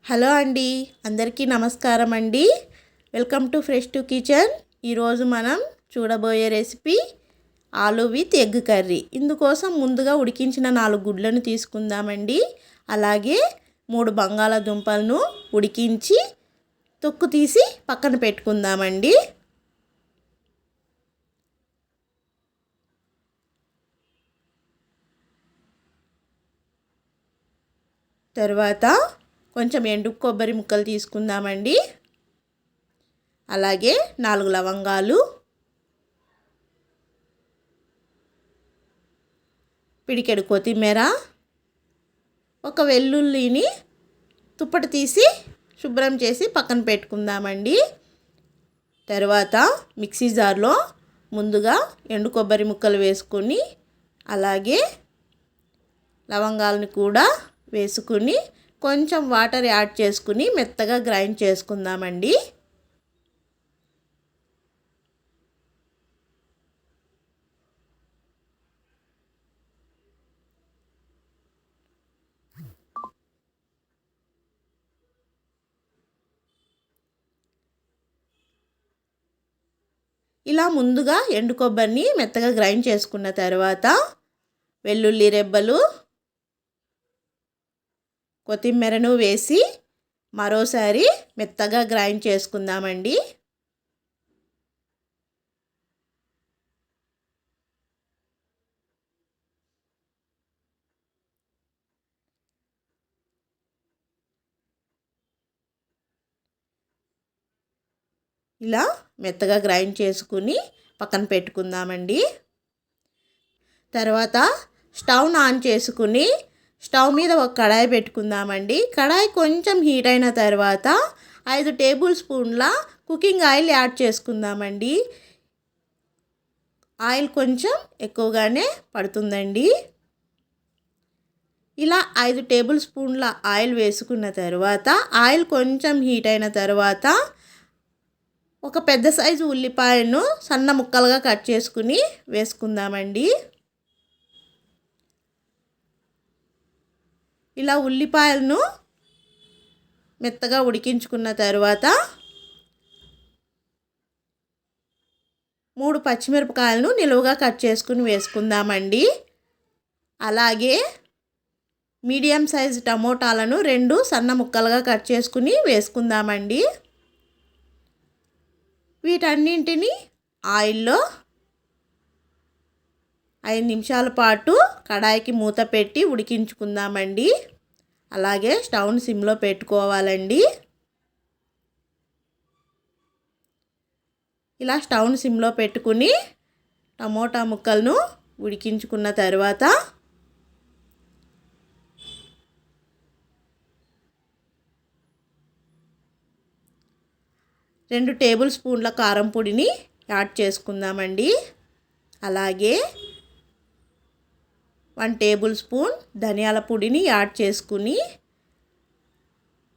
Hello అండి, అందరికీ నమస్కారం అండి. Welcome to fresh to kitchen. ఈరోజు మనం చూడబోయే రెసిపీ ఆలు విత్ ఎగ్ కర్రీ. ఇందుకోసం ముందుగా ఉడికించిన 4 గుడ్లను తీసుకుందామండి. అలాగే 3 బంగాళాదుంపలను ఉడికించి తొక్కు తీసి పక్కన పెట్టుకుందామండి. తర్వాత కొంచెం ఎండు కొబ్బరి ముక్కలు తీసుకుందామండి. అలాగే 4 లవంగాలు, పిడికెడు కొత్తిమీర, ఒక వెల్లుల్లిని తుప్పట తీసి శుభ్రం చేసి పక్కన పెట్టుకుందామండి. తర్వాత మిక్సీ జార్లో ముందుగా ఎండు కొబ్బరి ముక్కలు వేసుకొని అలాగే లవంగాలను కూడా వేసుకుని కొంచెం వాటర్ యాడ్ చేసుకుని మెత్తగా గ్రైండ్ చేసుకుందామండి. ఇలా ముందుగా ఎండు కొబ్బరిని మెత్తగా గ్రైండ్ చేసుకున్న తర్వాత వెల్లుల్లి రెబ్బలు, కొత్తిమీరను వేసి మరోసారి మెత్తగా గ్రైండ్ చేసుకుందామండి. ఇలా మెత్తగా గ్రైండ్ చేసుకుని పక్కన పెట్టుకుందామండి. తర్వాత స్టవ్ ఆన్ చేసుకుని స్టవ్ మీద ఒక కడాయి పెట్టుకుందామండి. కడాయి కొంచెం హీట్ అయిన తర్వాత 5 టేబుల్ స్పూన్ల కుకింగ్ ఆయిల్ యాడ్ చేసుకుందామండి. ఆయిల్ కొంచెం ఎక్కువగానే పడుతుందండి. ఇలా 5 టేబుల్ స్పూన్ల ఆయిల్ వేసుకున్న తర్వాత ఆయిల్ కొంచెం హీట్ అయిన తర్వాత ఒక పెద్ద సైజు ఉల్లిపాయను సన్న ముక్కలుగా కట్ చేసుకుని వేసుకుందామండి. ఇలా ఉల్లిపాయలను మెత్తగా ఉడికించుకున్న తర్వాత 3 పచ్చిమిరపకాయలను నిలువుగా కట్ చేసుకుని వేసుకుందామండి. అలాగే మీడియం సైజు టమోటాలను 2 సన్న ముక్కలుగా కట్ చేసుకుని వేసుకుందామండి. వీటన్నింటినీ ఆయిల్లో 5 నిమిషాల పాటు కడాయికి మూత పెట్టి ఉడికించుకుందామండి. అలాగే స్టవ్ని సిమ్లో పెట్టుకోవాలండి. ఇలా స్టవ్ని సిమ్లో పెట్టుకుని టమోటా ముక్కలను ఉడికించుకున్న తర్వాత 2 టేబుల్ స్పూన్ల కారం పొడిని యాడ్ చేసుకుందామండి. అలాగే 1 టేబుల్ స్పూన్ ధనియాల పొడిని యాడ్ చేసుకుని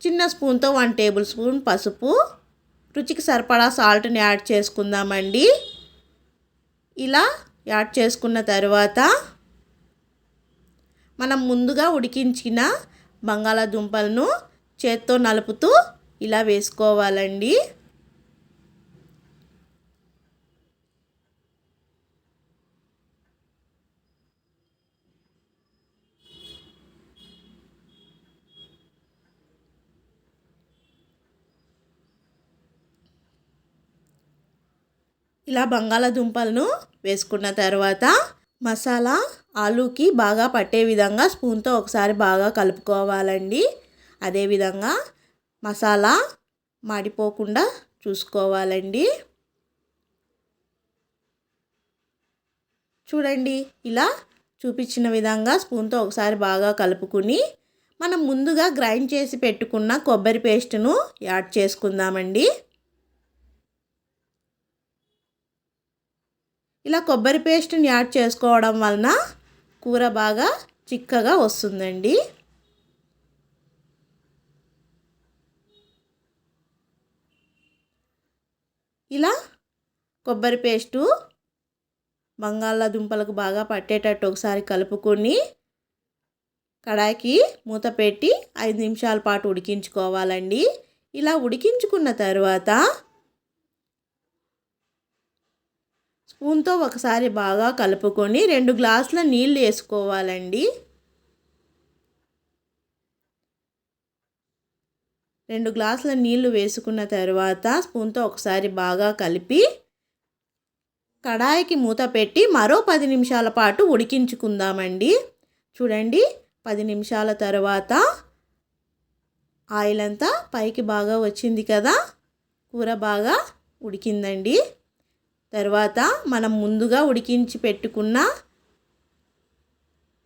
చిన్న స్పూన్తో 1 టేబుల్ స్పూన్ పసుపు, రుచికి సరిపడా సాల్ట్ని యాడ్ చేసుకుందామండి. ఇలా యాడ్ చేసుకున్న తర్వాత మనం ముందుగా ఉడికించిన బంగాళాదుంపలను చేత్తో నలుపుతూ ఇలా వేసుకోవాలండి. ఇలా బంగాళాదుంపలను వేసుకున్న తర్వాత మసాలా ఆలూకి బాగా పట్టే విధంగా స్పూన్తో ఒకసారి బాగా కలుపుకోవాలండి. అదేవిధంగా మసాలా మాడిపోకుండా చూసుకోవాలండి. చూడండి, ఇలా చూపించిన విధంగా స్పూన్తో ఒకసారి బాగా కలుపుకుని మనం ముందుగా గ్రైండ్ చేసి పెట్టుకున్న కొబ్బరి పేస్టును యాడ్ చేసుకుందామండి. ఇలా కొబ్బరి పేస్ట్ని యాడ్ చేసుకోవడం వలన కూర బాగా చిక్కగా వస్తుందండి. ఇలా కొబ్బరి పేస్టు బంగాళాదుంపలకు బాగా పట్టేటట్టు ఒకసారి కలుపుకొని కడాయికి మూత పెట్టి 5 నిమిషాల పాటు ఉడికించుకోవాలండి. ఇలా ఉడికించుకున్న తర్వాత స్పూన్తో ఒకసారి బాగా కలుపుకొని 2 గ్లాసుల నీళ్ళు వేసుకోవాలండి. 2 గ్లాసుల నీళ్లు వేసుకున్న తర్వాత స్పూన్తో ఒకసారి బాగా కలిపి కడాయికి మూత పెట్టి మరో 10 నిమిషాల పాటు ఉడికించుకుందామండి. చూడండి, 10 నిమిషాల తర్వాత ఆయిల్ అంతా పైకి బాగా వచ్చింది కదా, కూర బాగా ఉడికిందండి. తర్వాత మనం ముందుగా ఉడికించి పెట్టుకున్న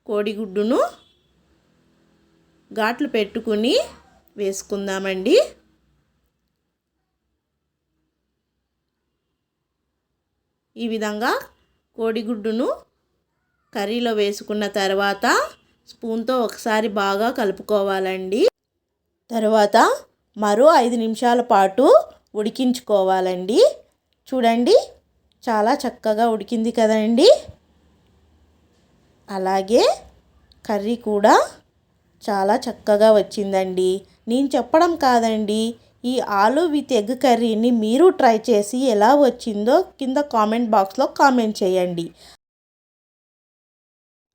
కోడిగుడ్డును ఘాట్లు పెట్టుకుని వేసుకుందామండి. ఈ విధంగా కోడిగుడ్డును కర్రీలో వేసుకున్న తర్వాత స్పూన్తో ఒకసారి బాగా కలుపుకోవాలండి. తర్వాత మరో 5 నిమిషాల పాటు ఉడికించుకోవాలండి. చూడండి, చాలా చక్కగా ఉడికింది కదండి. అలాగే కర్రీ కూడా చాలా చక్కగా వచ్చిందండి. నేను చెప్పడం కాదండి, ఈ ఆలు విత్ ఎగ్ కర్రీని మీరు ట్రై చేసి ఎలా వచ్చిందో కింద కామెంట్ బాక్స్లో కామెంట్ చేయండి.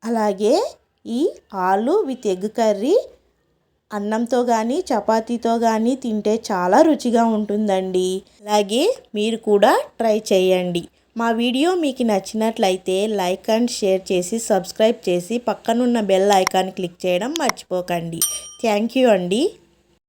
అలాగే ఈ ఆలు విత్ ఎగ్ కర్రీ అన్నంతో కానీ చపాతీతో కానీ తింటే చాలా రుచిగా ఉంటుందండి. అలాగే మీరు కూడా ట్రై చేయండి. మా వీడియో మీకు నచ్చినట్లయితే లైక్ అండ్ షేర్ చేసి సబ్స్క్రైబ్ చేసి పక్కనున్న బెల్ ఐకాన్ క్లిక్ చేయడం మర్చిపోకండి. థ్యాంక్ యూ అండి.